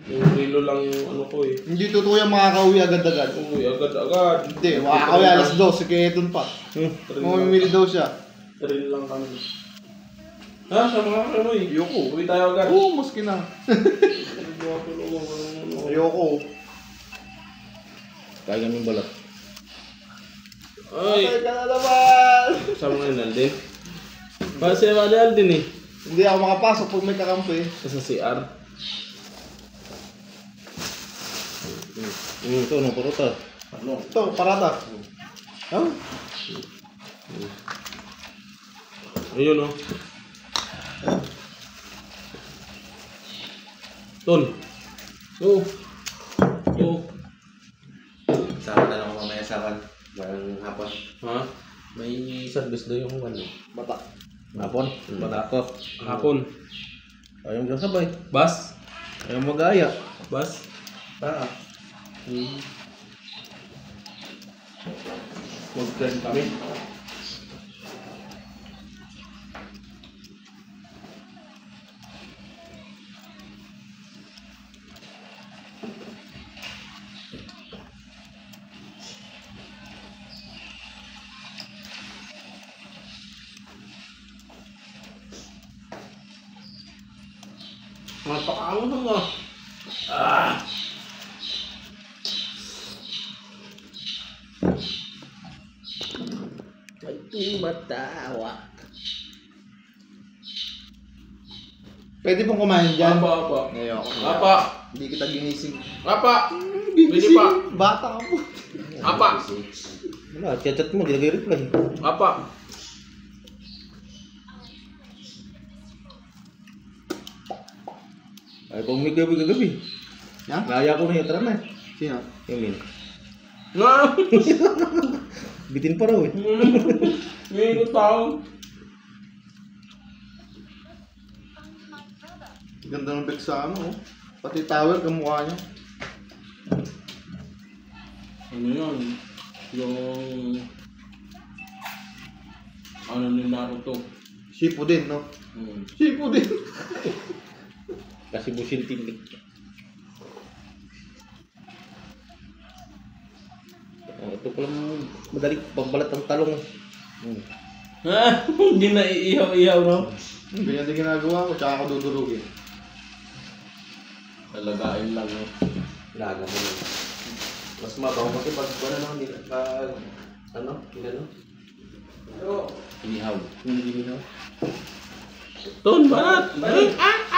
Yung kilo lang yung ano ko eh. Hindi totoo yung makakauwi agad-agad. Uy, agad-agad. Hindi, makakauwi alas 12 kay Eton pa. Mamimili daw siya. Trail lang kami. Ha? Sa mga kano eh. Ayoko. Uwi tayo agad. Oo, maski na. Ayoko. Kaya kami balat. Ay! Patay ka na naman! Kasama nga yun, Alden. Kasi wala Alden eh. Hindi ako makapasok pag may kakampi. Sa CR. Ito, ano, paruta. Ito, parata. Oh? Ayun o. Ton. Oo. Oo. Sama na lang ako mamaya sa akin. Parang hapon. Ha? May service doon yung ano. Bata. Hapon. Bata ko. Hapon. Ayaw mo sabay. Bus? Ayaw mag-aya. Bus? Ah. Mag-plan kami. Mapakaangon na nga. Ah! Ay, matawa. Pwede pong kumain dyan. Apa. Ayoko. Apa. Hindi kita ginising. Apa. Pwede pa. Bata ka po. Apa. Wala, chat mo, di nag-reply. Apa. Ay, kung may gabi. Ha? Naya ko na yung tara na. Sino? Yung min. Nga. Bitin pa raw eh. May ikot tao. Ganda ng bag sa ano, oh. Pati tower, kamukha niya. Ano yun? Yung... Ano ni Naruto? Sipo din, no? Hmm. Sipo din. Kasi busin tinik. Ito pala madali pagbalat ng talong. Ha? Hindi na iihaw-ihaw, no? Ganyan din ginagawa ko, tsaka ako dudurugin. Talagain lang, no? Laga mo lang. Mas mabaw kasi pag wala lang hindi pag ano, gano. Inihaw. Hindi ginaw. Ton, barat!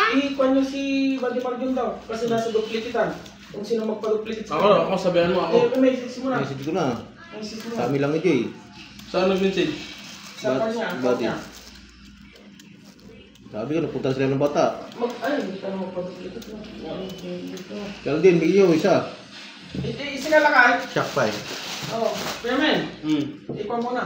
I-kuha nyo si Valdemar yun daw kasi nasa duplicitan. Kung sino magpa-duplicate Ako, sabihan mo ako. Eh, message mo na. Message ko na. Message mo Sa na. amin lang ito eh. Saan nag-message? Sa kanya, sa Bati. kanya. Sabi ko, napunta sila ng bata. Ay, hindi ka na magpa-duplicate mo. Kaya din, bigyan yung isa. Isinalakay? Shock pa eh. Oo. Kuya Men, Hmm. ikuha mo na.